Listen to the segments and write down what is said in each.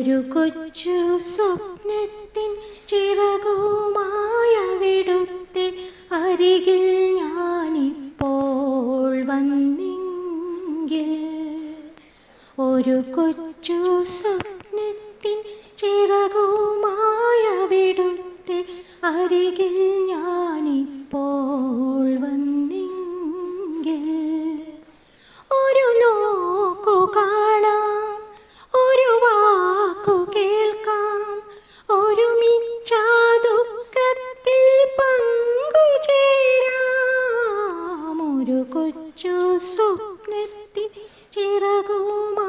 ഒരു കൊച്ചു സ്വപ്നത്തിൻ ചിറകുമായവിടുത്തെ അരികിൽ ഞാനിപ്പോൾ വന്നെങ്കിൽ. ഒരു കൊച്ചു സ്വപ്നത്തിൻ ചിറകുമായവിടുത്തെ അരികിൽ ഞാനിപ്പോൾ വന്നെങ്കിൽ. ഒരു നോക്കു കാണാം, ഒരു വാക്കു കേൾക്കാം, ഒരുമിച്ച ദുഃഖത്തിൽ പങ്കുചേരാം. ഒരു കൊച്ചു സ്വപ്നത്തിൻ ചിറകുമായവിടുത്തെ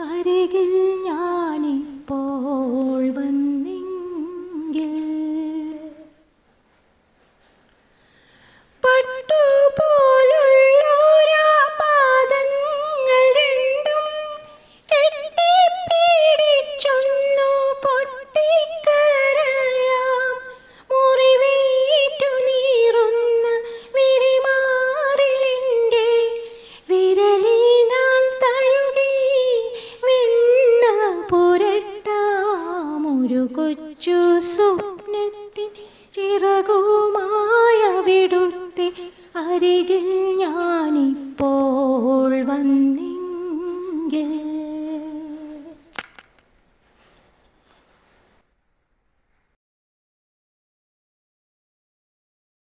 അരികിൽ ഞാനിപ്പോൾ വന്നെങ്കിൽ. പട്ടുപോലുള്ളോരാ പാദങ്ങൾ രണ്ടും കെട്ടിപ്പിടിച്ചൊന്നു പൊട്ടിക്കരയാം. മുറിവേറ്റു നീറുന്ന വിരിമാറിലെൻ്റെ വിരലിനാൽ തഴുകി വെണ്ണ പുരട്ടാം. ഒരു കൊച്ചു